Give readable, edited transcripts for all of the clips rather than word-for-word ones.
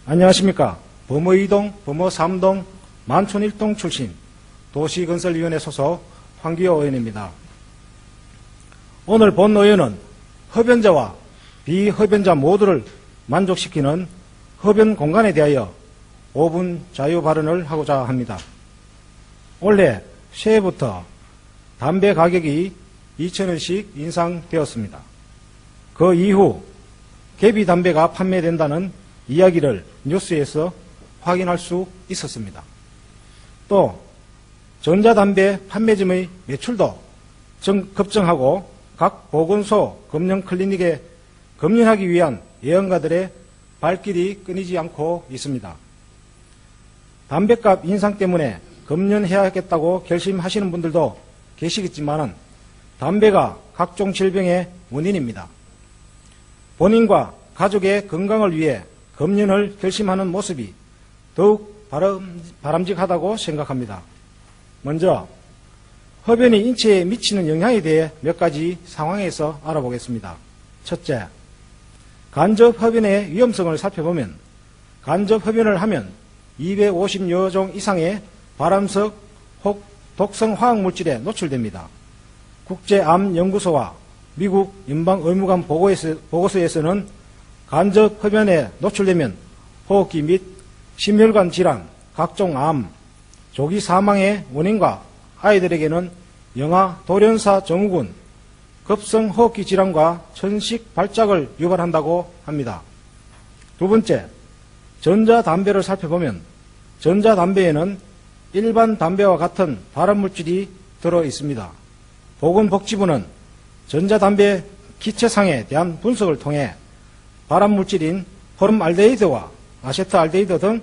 안녕하십니까. 범어 2동, 범어 3동, 만촌 1동 출신 도시건설위원회 소속 황기호 의원입니다. 오늘 본 의원은 흡연자와 비흡연자 모두를 만족시키는 흡연 공간에 대하여 5분 자유 발언을 하고자 합니다. 올해 새해부터 담배 가격이 2,000원씩 인상되었습니다. 그 이후 계비담배가 판매된다는 이야기를 뉴스에서 확인할 수 있었습니다. 또 전자담배 판매점의 매출도 급증하고 각 보건소 금연 클리닉에 금연하기 위한 예언가들의 발길이 끊이지 않고 있습니다. 담배값 인상 때문에 금연해야겠다고 결심하시는 분들도 계시겠지만 담배가 각종 질병의 원인입니다. 본인과 가족의 건강을 위해 금연을 결심하는 모습이 더욱 바람직하다고 생각합니다. 먼저 흡연이 인체에 미치는 영향에 대해 몇 가지 상황에서 알아보겠습니다. 첫째, 간접 흡연의 위험성을 살펴보면 간접 흡연을 하면 250여 종 이상의 발암석 혹 독성 화학물질에 노출됩니다. 국제암연구소와 미국 연방의무관 보고서에서는 간접 흡연에 노출되면 호흡기 및 심혈관 질환, 각종 암, 조기 사망의 원인과 아이들에게는 영아 돌연사 증후군, 급성 호흡기 질환과 천식 발작을 유발한다고 합니다. 두 번째, 전자담배를 살펴보면 전자담배에는 일반 담배와 같은 발암물질이 들어 있습니다. 보건복지부는 전자담배 기체상에 대한 분석을 통해 발암물질인 포름알데히드와 아세트알데히드 등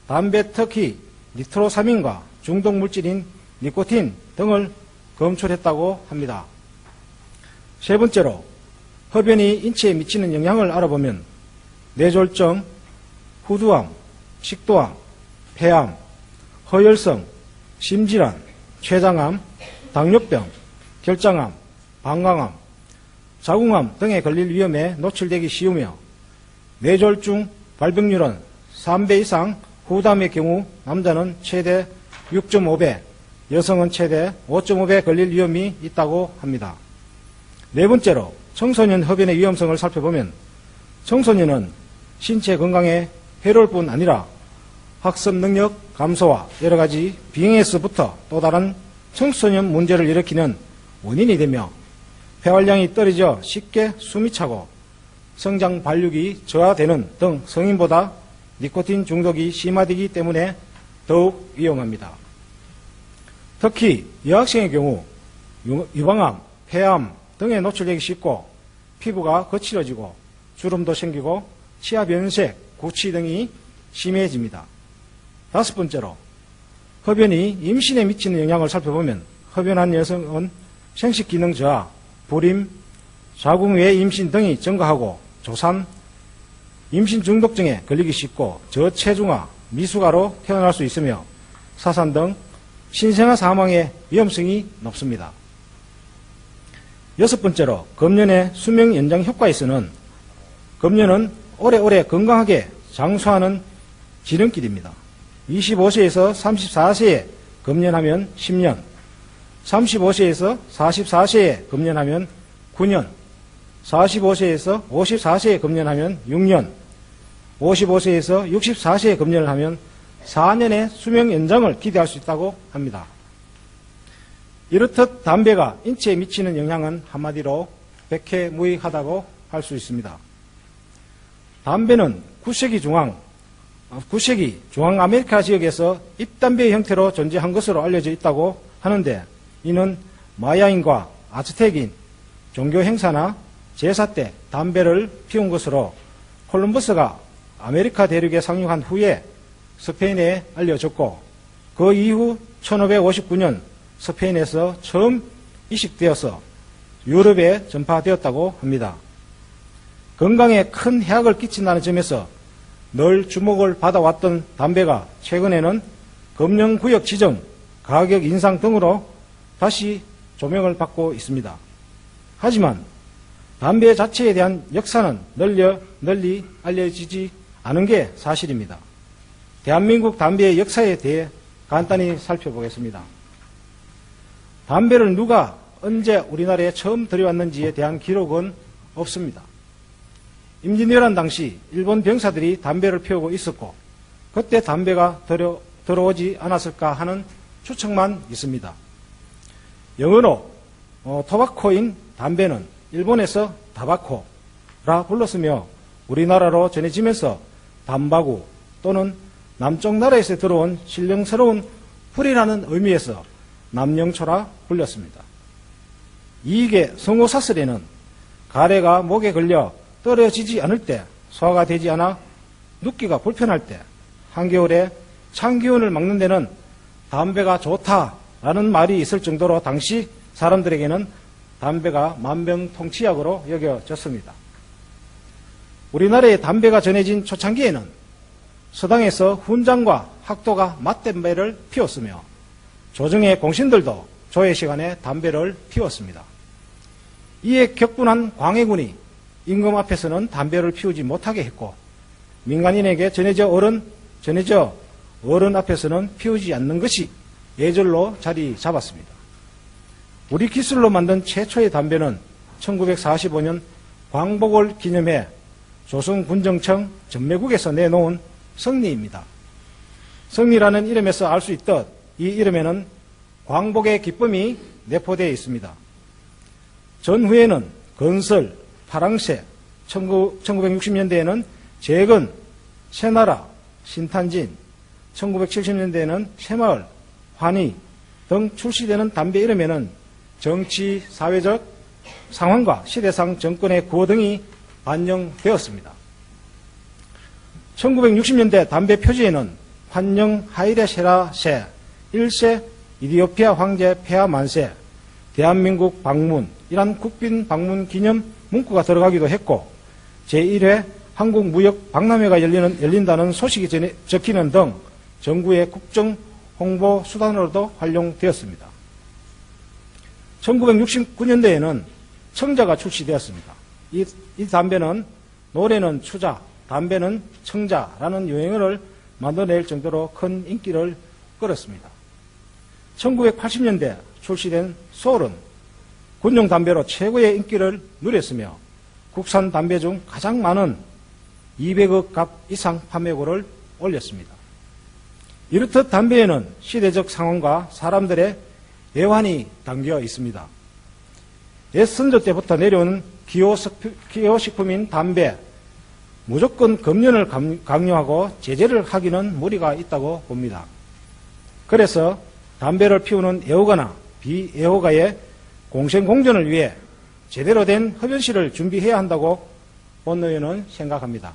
담배 특히 니트로사민과 중독물질인 니코틴 등을 검출했다고 합니다. 세 번째로 흡연이 인체에 미치는 영향을 알아보면 뇌졸중, 후두암, 식도암, 폐암, 허혈성, 심질환, 췌장암, 당뇨병, 결장암, 방광암, 자궁암 등에 걸릴 위험에 노출되기 쉬우며 뇌졸중 발병률은 3배 이상 후담의 경우 남자는 최대 6.5배, 여성은 최대 5.5배 걸릴 위험이 있다고 합니다. 네 번째로 청소년 흡연의 위험성을 살펴보면 청소년은 신체 건강에 해로울 뿐 아니라 학습 능력 감소와 여러 가지 빙에서부터 또 다른 청소년 문제를 일으키는 원인이 되며 폐활량이 떨어져 쉽게 숨이 차고 성장 발육이 저하되는 등 성인보다 니코틴 중독이 심화되기 때문에 더욱 위험합니다. 특히 여학생의 경우 유방암, 폐암 등에 노출되기 쉽고 피부가 거칠어지고 주름도 생기고 치아 변색, 구취 등이 심해집니다. 다섯 번째로 흡연이 임신에 미치는 영향을 살펴보면 흡연한 여성은 생식기능 저하, 불임, 자궁외 임신 등이 증가하고 조산, 임신 중독증에 걸리기 쉽고 저체중아, 미숙아로 태어날 수 있으며 사산 등 신생아 사망의 위험성이 높습니다. 여섯 번째로 금연의 수명 연장 효과에서는 금연은 오래오래 건강하게 장수하는 지름길입니다. 25세에서 34세에 금연하면 10년, 35세에서 44세에 금연하면 9년, 45세에서 54세에 금연하면 6년, 55세에서 64세에 금연을 하면 4년의 수명 연장을 기대할 수 있다고 합니다. 이렇듯 담배가 인체에 미치는 영향은 한마디로 백해무익하다고 할 수 있습니다. 담배는 9세기 중앙 아메리카 지역에서 잎담배 형태로 존재한 것으로 알려져 있다고 하는데 이는 마야인과 아즈텍인 종교 행사나 제사 때 담배를 피운 것으로 콜럼버스가 아메리카 대륙에 상륙한 후에 스페인에 알려졌고 그 이후 1559년 스페인에서 처음 이식되어서 유럽에 전파되었다고 합니다. 건강에 큰 해악을 끼친다는 점에서 늘 주목을 받아왔던 담배가 최근에는 금연구역 지정, 가격 인상 등으로 다시 조명을 받고 있습니다. 하지만 담배 자체에 대한 역사는 널리 알려지지 아는 게 사실입니다. 대한민국 담배의 역사에 대해 간단히 살펴보겠습니다. 담배를 누가 언제 우리나라에 처음 들여왔는지에 대한 기록은 없습니다. 임진왜란 당시 일본 병사들이 담배를 피우고 있었고 그때 담배가 들어오지 않았을까 하는 추측만 있습니다. 영어로 토바코인 담배는 일본에서 타바코라 불렀으며 우리나라로 전해지면서 담바구 또는 남쪽 나라에서 들어온 신령스러운 풀이라는 의미에서 남영초라 불렸습니다. 이익의 성호사설에는 가래가 목에 걸려 떨어지지 않을 때, 소화가 되지 않아 눕기가 불편할 때, 한겨울에 찬기운을 막는 데는 담배가 좋다라는 말이 있을 정도로 당시 사람들에게는 담배가 만병통치약으로 여겨졌습니다. 우리나라에 담배가 전해진 초창기에는 서당에서 훈장과 학도가 맞담배를 피웠으며 조정의 공신들도 조회 시간에 담배를 피웠습니다. 이에 격분한 광해군이 임금 앞에서는 담배를 피우지 못하게 했고 민간인에게 전해져 어른 앞에서는 피우지 않는 것이 예절로 자리 잡았습니다. 우리 기술로 만든 최초의 담배는 1945년 광복을 기념해 조선군정청 전매국에서 내놓은 성리입니다. 성리라는 이름에서 알 수 있듯 이 이름에는 광복의 기쁨이 내포되어 있습니다. 전후에는 건설, 파랑새, 1960년대에는 재건, 새나라, 신탄진, 1970년대에는 새마을, 환희 등 출시되는 담배 이름에는 정치, 사회적 상황과 시대상 정권의 구호 등이 반영되었습니다. 1960년대 담배 표지에는 환영 하이레 세라세 1세 이디오피아 황제 폐하 만세 대한민국 방문 이란 국빈 방문 기념 문구가 들어가기도 했고 제1회 한국무역 박람회가 열린다는 소식이 적히는 등 정부의 국정 홍보 수단으로도 활용되었습니다. 1969년대에는 청자가 출시되었습니다. 이 담배는 노래는 추자, 담배는 청자라는 유행어를 만들어낼 정도로 큰 인기를 끌었습니다. 1980년대 출시된 소울은 군용 담배로 최고의 인기를 누렸으며 국산 담배 중 가장 많은 200억 값 이상 판매고를 올렸습니다. 이렇듯 담배에는 시대적 상황과 사람들의 애환이 담겨 있습니다. 옛 선조 때부터 내려오는 기호식품인 담배, 무조건 금연을 강요하고 제재를 하기는 무리가 있다고 봅니다. 그래서 담배를 피우는 애호가나 비애호가의 공생공존을 위해 제대로 된 흡연실을 준비해야 한다고 본의원은 생각합니다.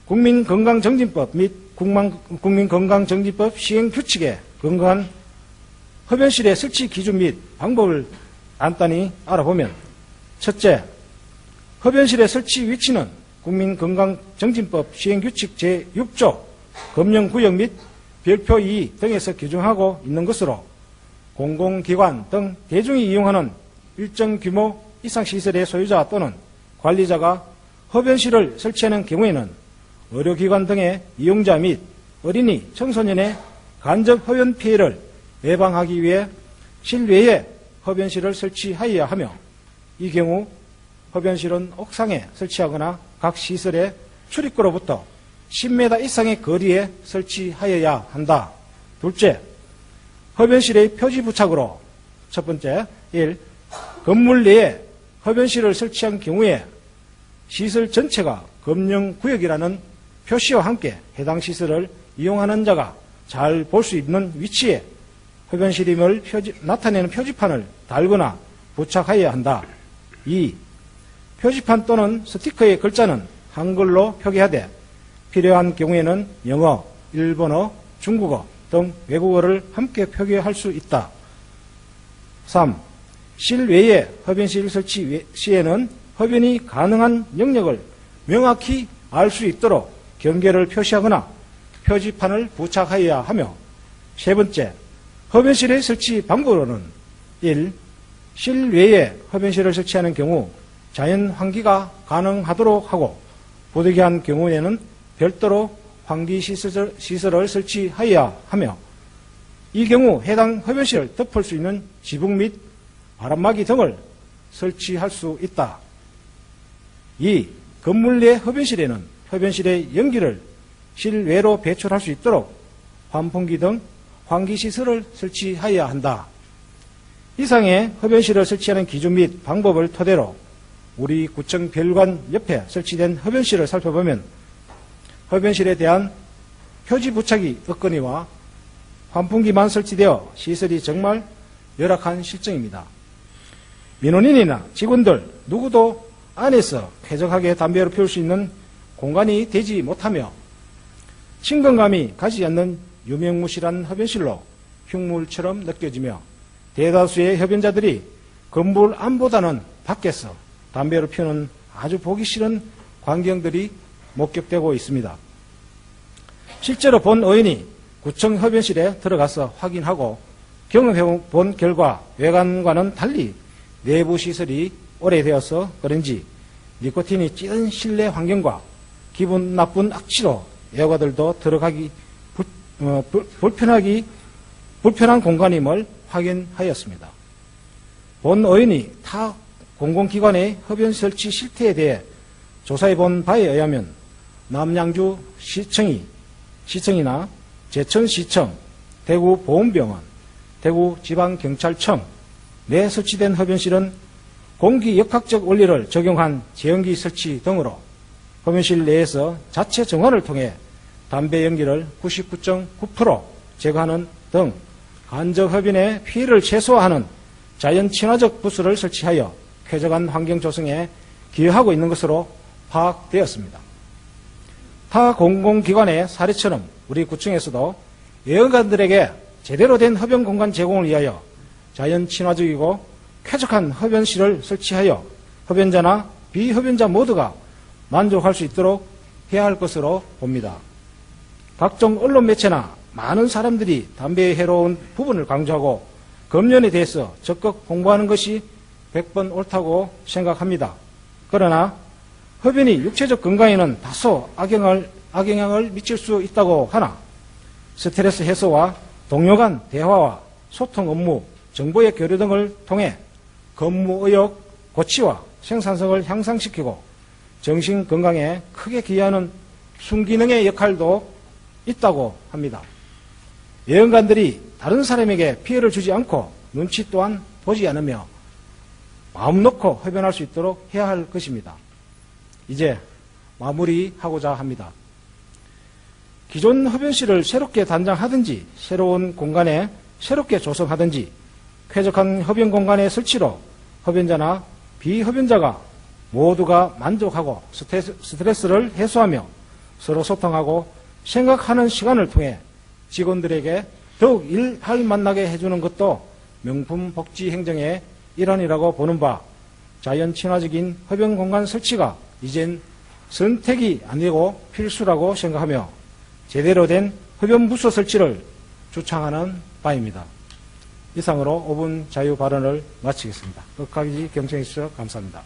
국민건강정진법 및 국민건강정진법 시행규칙에 근거한 흡연실의 설치 기준 및 방법을 간단히 알아보면 첫째, 흡연실의 설치 위치는 국민건강정진법 시행규칙 제6조 검령구역 및 별표 2 등에서 규정하고 있는 것으로 공공기관 등 대중이 이용하는 일정 규모 이상 시설의 소유자 또는 관리자가 흡연실을 설치하는 경우에는 의료기관 등의 이용자 및 어린이, 청소년의 간접 흡연 피해를 예방하기 위해 실외에 흡연실을 설치하여야 하며 이 경우 흡연실은 옥상에 설치하거나 각 시설의 출입구로부터 10m 이상의 거리에 설치하여야 한다. 둘째, 흡연실의 표지 부착으로 첫 번째, 1. 건물 내에 흡연실을 설치한 경우에 시설 전체가 검령구역이라는 표시와 함께 해당 시설을 이용하는 자가 잘 볼 수 있는 위치에 흡연실임을 나타내는 표지판을 달거나 부착하여야 한다. 2. 표지판 또는 스티커의 글자는 한글로 표기하되 필요한 경우에는 영어, 일본어, 중국어 등 외국어를 함께 표기할 수 있다. 3. 실외에 흡연실 설치 시에는 흡연이 가능한 영역을 명확히 알 수 있도록 경계를 표시하거나 표지판을 부착하여야 하며 세 번째, 흡연실의 설치 방법으로는 1. 실외에 흡연실을 설치하는 경우 자연 환기가 가능하도록 하고 부득이한 경우에는 별도로 환기시설을 설치하여야 하며 이 경우 해당 흡연실을 덮을 수 있는 지붕 및 바람막이 등을 설치할 수 있다. 2. 건물 내 흡연실에는 흡연실의 연기를 실외로 배출할 수 있도록 환풍기 등 환기시설을 설치하여야 한다. 이상의 흡연실을 설치하는 기준 및 방법을 토대로 우리 구청 별관 옆에 설치된 흡연실을 살펴보면 흡연실에 대한 표지 부착이 없거니와 환풍기만 설치되어 시설이 정말 열악한 실정입니다. 민원인이나 직원들 누구도 안에서 쾌적하게 담배를 피울 수 있는 공간이 되지 못하며 친근감이 가지 않는 유명무실한 흡연실로 흉물처럼 느껴지며 대다수의 흡연자들이 건물 안보다는 밖에서 담배를 피우는 아주 보기 싫은 광경들이 목격되고 있습니다. 실제로 본 의원이 구청 흡연실에 들어가서 확인하고 경험해 본 결과 외관과는 달리 내부 시설이 오래되어서 그런지 니코틴이 찌든 실내 환경과 기분 나쁜 악취로 애호가들도 들어가기 불편한 공간임을 확인하였습니다. 본 의원이 타 공공기관의 흡연 설치 실태에 대해 조사해 본 바에 의하면 남양주 시청이나 제천시청, 대구보훈병원, 대구지방경찰청 내 설치된 흡연실은 공기역학적 원리를 적용한 제연기 설치 등으로 흡연실 내에서 자체 정화를 통해 담배 연기를 99.9% 제거하는 등 간접 흡연의 피해를 최소화하는 자연 친화적 부스를 설치하여 쾌적한 환경 조성에 기여하고 있는 것으로 파악되었습니다. 타 공공기관의 사례처럼 우리 구청에서도 애호가들에게 제대로 된 흡연 공간 제공을 위하여 자연 친화적이고 쾌적한 흡연실을 설치하여 흡연자나 비흡연자 모두가 만족할 수 있도록 해야 할 것으로 봅니다. 각종 언론 매체나 많은 사람들이 담배의 해로운 부분을 강조하고 금연에 대해서 적극 홍보하는 것이 100번 옳다고 생각합니다. 그러나 흡연이 육체적 건강에는 다소 악영향을 미칠 수 있다고 하나 스트레스 해소와 동료 간 대화와 소통 업무, 정보의 교류 등을 통해 근무 의욕, 고취와 생산성을 향상시키고 정신 건강에 크게 기여하는 순기능의 역할도 있다고 합니다. 예언관들이 다른 사람에게 피해를 주지 않고 눈치 또한 보지 않으며 마음 놓고 흡연할 수 있도록 해야 할 것입니다. 이제 마무리하고자 합니다. 기존 흡연실을 새롭게 단장하든지 새로운 공간에 새롭게 조성하든지 쾌적한 흡연 공간의 설치로 흡연자나 비흡연자가 모두가 만족하고 스트레스를 해소하며 서로 소통하고 생각하는 시간을 통해 직원들에게 더욱 일할 만나게 해주는 것도 명품 복지 행정의 일환이라고 보는 바 자연 친화적인 흡연 공간 설치가 이젠 선택이 아니고 필수라고 생각하며 제대로 된 흡연 부서 설치를 주창하는 바입니다. 이상으로 5분 자유 발언을 마치겠습니다. 끝까지 경청해 주셔서 감사합니다.